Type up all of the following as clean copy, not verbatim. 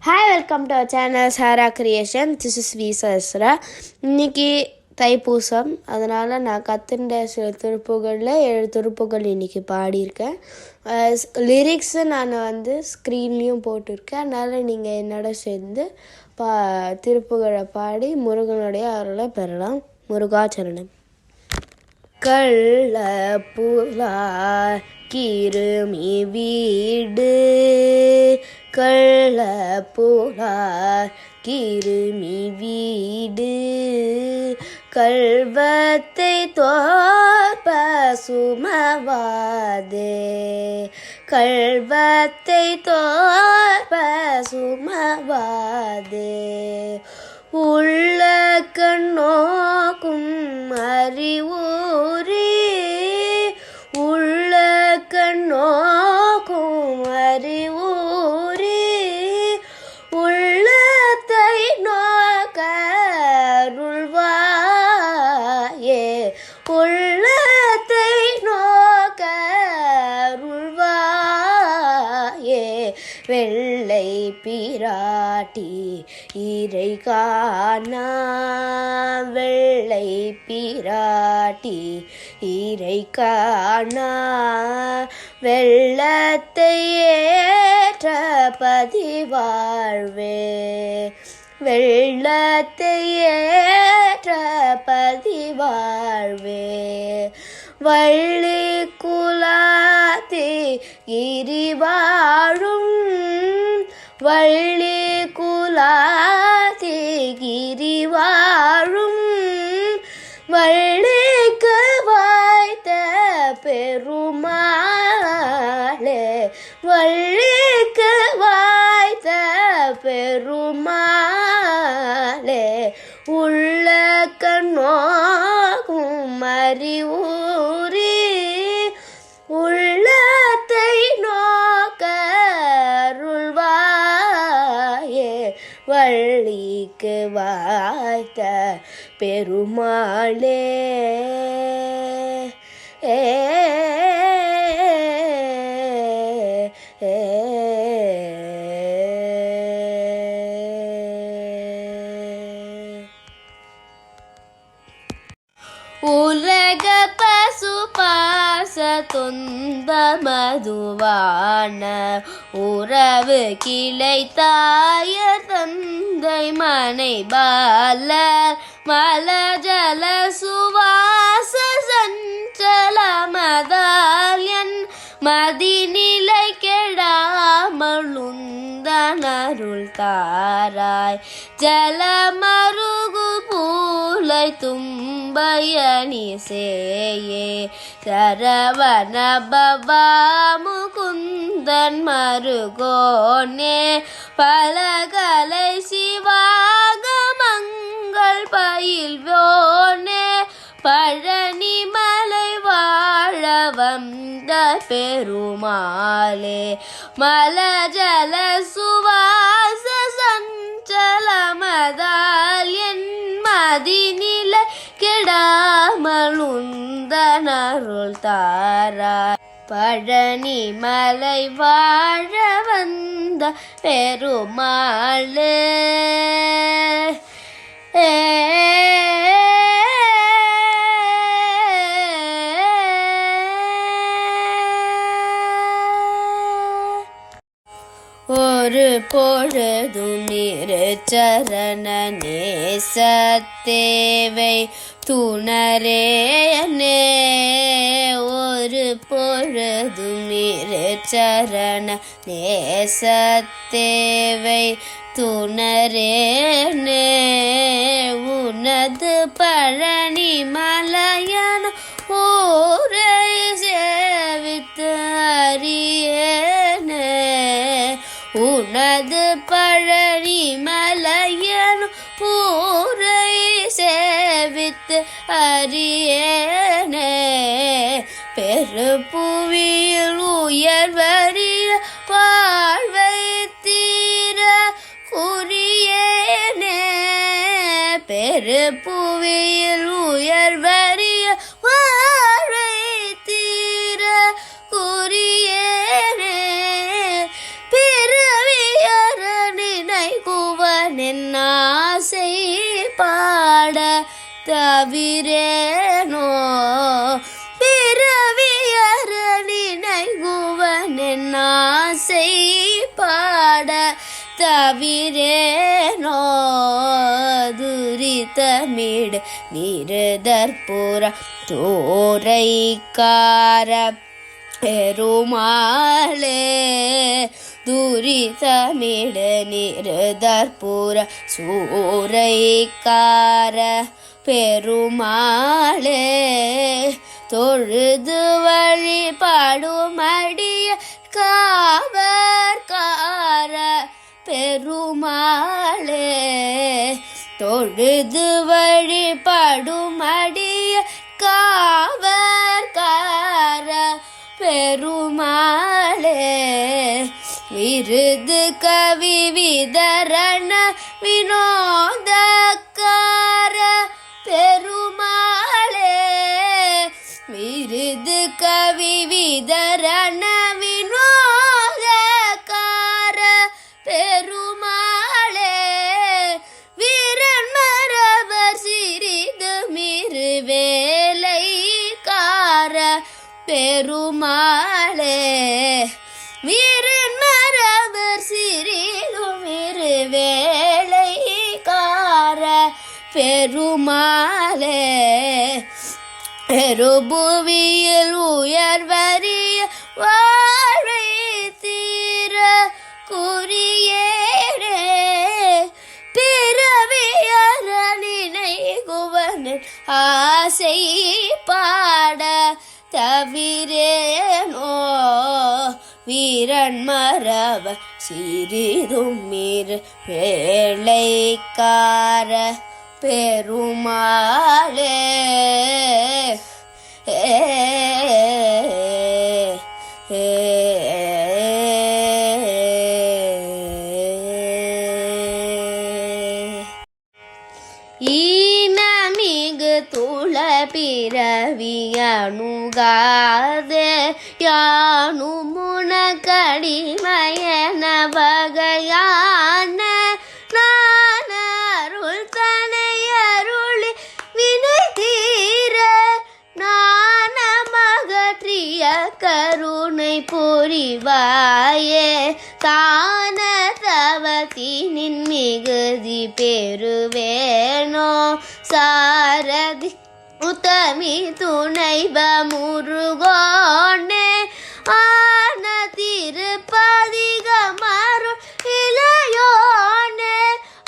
Hi, welcome to our channel Sara creation. This is வி சஸ்ரா. இன்றைக்கி தைப்பூசம், அதனால் நான் கற்றுண்ட சில திருப்புகளில் 7 திருப்புகள் இன்றைக்கி பாடியிருக்கேன். லிரிக்ஸு நான் ஸ்க்ரீன்லேயும் போட்டிருக்கேன். அதனால் நீங்கள் என்னோட சேர்ந்து திருப்புகளை பாடி முருகனுடைய அருளை பெறலாம். முருகாச்சரணம். கள்ள புலார் கிருமி வீடு, கள்ள புலார் கிருமி வீடு, கல்வத்தை தோற்ப சுமவாதே, கல்வத்தை தோற்ப சுமவாதே, உள்ள கண்ணோக்கும் அறிவுரி, உள்ள கண்ணோக்கும் அறிவுரி, உள்ளத்தை நோக்க அருள்வாயே, உள்ளத்தை நோக்க அருள்வாயே, வெள்ளை பிராட்டி இறை காணா, வெள்ளை பிராட்டி இறை காணா, வெள்ளத்தை ஏற்ற பதிவாழ்வே, வெள்ளத்தை ஏற்ற பதிவாழ்வே, வள்ளி குலாத்தி கிரிவாழும், வள்ளி குலாத்தி கிரிவாழும், வள்ளிக்கு வாய்த்த பெருமாளே, வள்ளிக்கு வாய்த்த பெருமாளே, உள்ள கண்ணோக்கும் அறிவுரி, உள்ளத்தை நோக்க அருள்வாயே, வள்ளிக்கு வாய்த்த பெருமாளே. உலக பசு பாச தொந்த மதுவான உறவு கிளை தாய தந்தை மனை பாலர் மலஜல சுவாச சஞ்சல மதால்யன் மதிநிலை கெடாமலுந்தனருள் தாராய், ஜலமருகு பூலை தும்பயணி சேயே, சரவண பவா முகுந்தன் மருகோனே, பலகலை சிவாகமங்கள் பயில்வோனே, பழனி மலை வாழ வந்த பெருமாளே, மலஜல சுவாச சஞ்சல மதால்யன் மதிநிலை கெடாமலுந்தனருள் தாராய், பழனி மலை வாழ வந்த பெருமாளே. ஒரு பொழுதும் நிறச்சரண நேசத்தேவை துணரேனே, ஒரு பொழுதும் நிறச்சரண நேசத்தேவை துணரேனே, உனது பழனி மலையன ஊரை சேவித்து அறியேனே, உனது பழனி மலையன் ஊரை சேவித்து அறியேனே, பெருப்புவியில் உயர்வறிய வாழ்வை தீர குறியேனே, பெருப்புவியில் உயர்வறிய வாழ்வை தீர குறியேனே, பிறவியற நினை தவிரேனோ பிறவியற நினைகுவன் ஆசை பாட தவிரேனோ துரிதமிடு நிருதற்புற தோரைக்கார பெருமாளே துரிதமிடு நிருதற்புற சூரைக்கார பெருமாளே தொழுது வழிபாடுமடிய காவற்கார பெருமாளே தொழுது வழிபாடுமடிய காவற்கார பெருமாளே விருது கவி விதரண வினோதக்கார பெருமாளே விருது கவி விதரண வினோதக்கார பெருமாளே வீரன் மரவர் சிறிது மிரு வேலைக்கார பெருமாளே வீரன் மரவர் சிறிதும் இரு வேலைக்கார பெருமாளே பெருபுவியில் உயர்வரிய வாழ்வை தீர குறியேனே பிறவியற நினைகுவன் ஆசை பாட தவிரேனோ வீரன் மரவ சிறிதும் இரு வேளைக்கார பெருமாளே ஈனமிகு துள பிறவியணுகாதே யானும் உனக்கடிமையன வகையான நானருள் தனையருளி வினை தீர நானமகற்றிய கருணை புரிவாயே தான தவத்தினின் மிகுதி பெறுவேனோ சாரதி உத்தமி துணைவ முருகோனே ஆன திருப்பதிகமருள் இளையோனே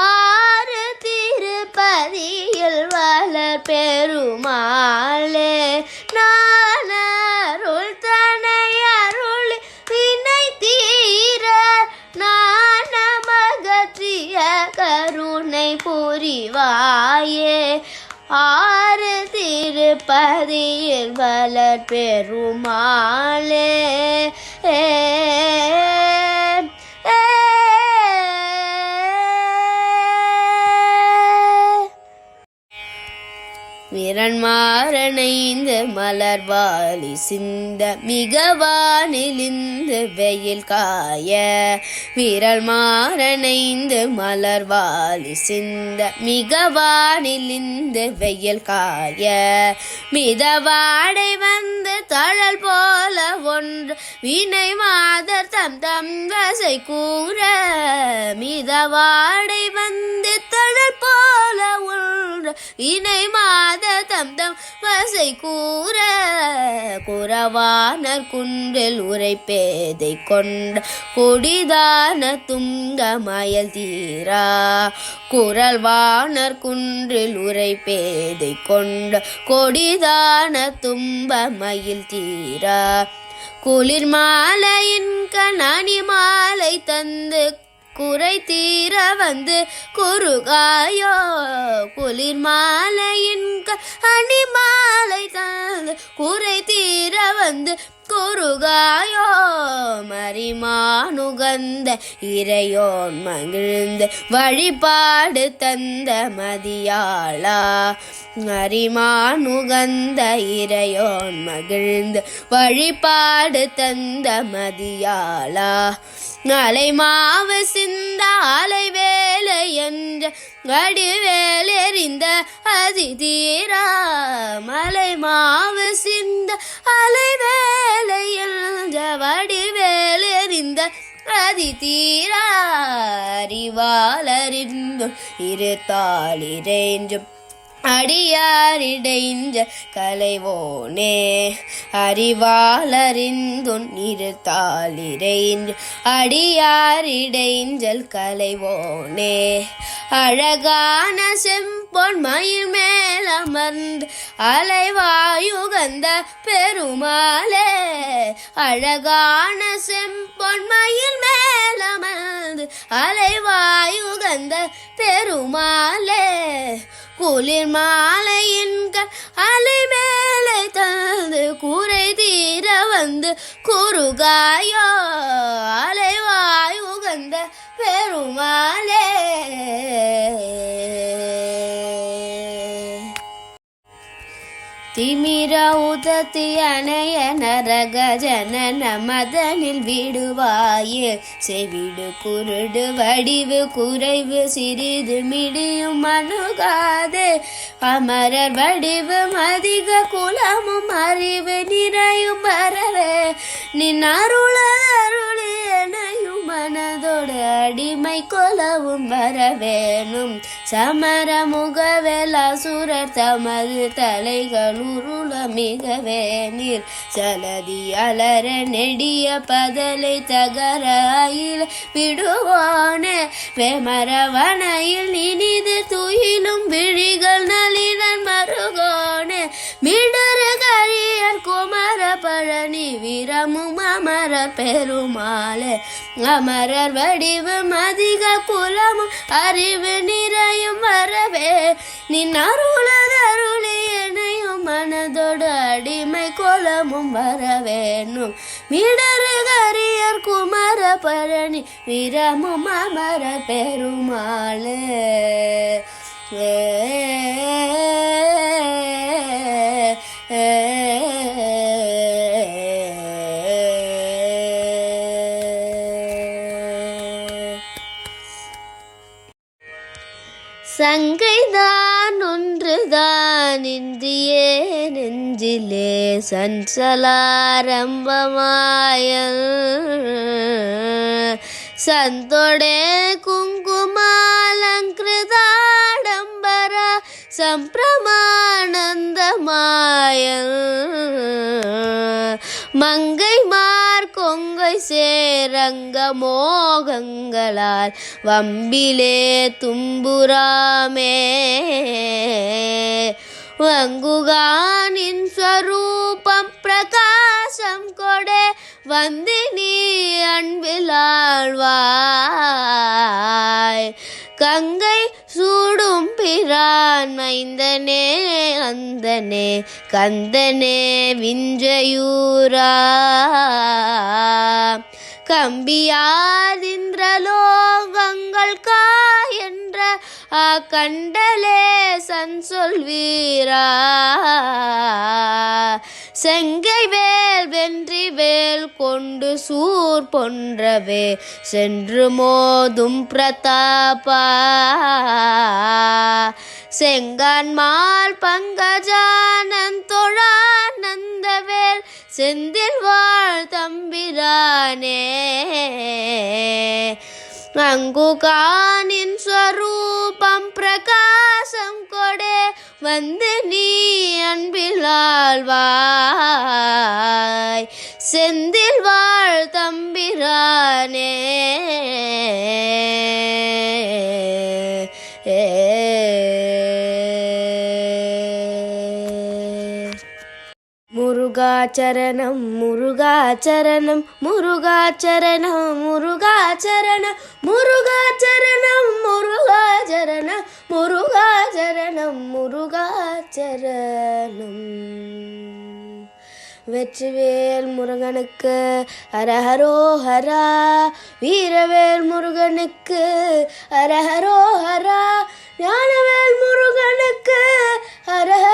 ஆறு திருப்பதியில் வளர் பெருமாளே நானருள் தனையருளி வினை தீர நானமகற்றிய கருணை புரிவாயே ஆறு திருப்பதியில் வளர் பெருமாளே விரண்மாறனைந்து மலர்வாலி சிந்த மிகவானிலிந்து வெயில் காய விரல் மாறனைந்து மலர்வாலி சிந்த மிகவானிலிந்து வெயில் காய மிதவாடை வந்து தழல் போல ஒன்று வினை மாதர் தம் தம் வசை கூற மிதவாடை வந்து தழல் போல ஒன்று வினை மாத தம் தம் வசை கூற குறவானர் குன்றில் உரைப்பேதை கொண்ட கொடிதான துங்க மயல் தீரா குறல்வானர் குன்றில் உரைப்பேதை கொண்ட கொடிதான தும்ப மயில் தீரா குளிர் மாலையின் கணனி மாலை தந்து குறை தீர வந்து குறுகாயோ குளிர் மாலையின் அணி மாலை தந்து குறை தீர வந்து குறுகாயோ மரிமானுகந்த இறையோன் மகிழ்ந்து வழிபாடு தந்த மதியாளா மரிமானுகந்த இறையோன் மகிழ்ந்து வழிபாடு தந்த மதியாளா அலை மாவு சிந்த அலை வேலை என்று வடிவேல் எறிந்த அதிதீரா மலை மாவு சிந்த அலை வேலையில் வடிவேல் எறிந்த அதிதீரா அறிவாளறிந்தும் இருத்தாளிரைஞ்சும் அடியாரிடைஞ்ச கலைவோனே அறிவாளறிந்துன் இருத்தாளிரைஞ்சு அடியாரிடைஞ்சல் கலைவோனே அழகான செம்பொன் மயில் மேலமர்ந்து அலைவாயுகந்த பெருமாளே அழகான செம்பொன் மயில் மேலமர்ந்து அலைவாயுகந்த பெருமாளே குளிர் மாலையின் அலை மேலே தந்து கூரை தீர வந்து குறுகாயோ அலைவாய் உகந்த பெருமாளே திமிர உதத்தி அணைய நரக ஜனன மதனில் விடுவாயே செவிடு குருடு வடிவு குறைவு சிறிது மிடியும் அணுகாதே அமரர் வடிவும் அதிக குலமும் அறிவு நிறையும் வரவே நின் அருளருளி எனையும் மனதோடு அடிமை கொலவும் வரவேணும் சமர முகவேலாசுரர் தமது தலைகள் உருள மிகவே நீர் சலதி அலர நெடிய பதலை தகர அயில் விடுவானே வேமரவனையில் இனிது துயிலும் விழிகள் நளினன் மருகோனே மிடரு கரியர் குமர பழனி வீரமும் அமர பெருமாளே அமரர் வடிவும் அதிக குலமும் அறிவு நிறையும் வரவே நின் அருளதருளி எனையும் மனதோடு அடிமை கோலமும் வரவேணும் மிடரு கரியர் குமர பழனி வீரமும் அமர பெருமாளே சங்கைதான் ஒன்றுதான் இன்றியே நெஞ்சிலே சஞ்சலாரம்பமாயல் சந்தோடே குங்குமாலங்கிருதாடம்பர சம்பிரமானந்தமாயல் மங்கை மார் கொங்கை சேரங்க மோகங்களால் வம்பிலே தும்புராமே வங்குகானின் ஸ்வரூபம் பிரகாசம் கொடே வந்தினி அன்பிலாழ்வாய் கங்கை சூடும் பிரான் மைந்தனே அந்தனே கந்தனே விஞ்சயூரா கம்பியாதிந்திரலோகங்கள் காயென்ற கண்டலே சன்சொல் வீரா செங்கை வேல் வென்றி வேல் கொண்டு சூர் பொன்றவே சென்று மோதும் பிரதாபா செங்கான்மால் பங்கஜானந்தொழானந்தவேல் செந்தில் வாழ் தம்பிரானே அங்குகானின் ஸ்வரூபம் பிரகாசம் கொடே வந்து நீ அன்பிலாழ்வாய் செந்தில் வாழ் தம்பிரானே முருகாச்சரணம் முருகாச்சரணம் முருகாச்சரணம் முருகாச்சரணம் முருகாச்சரணம் முருகாச்சரணம் முருகாச்சரணம் முருகாச்சரணம் வெற்றிவேல் முருகனுக்கு ஹரஹரோஹரா வீரவேல் முருகனுக்கு ஹரஹரோஹரா ஞானவேல் முருகனுக்கு ஹரஹர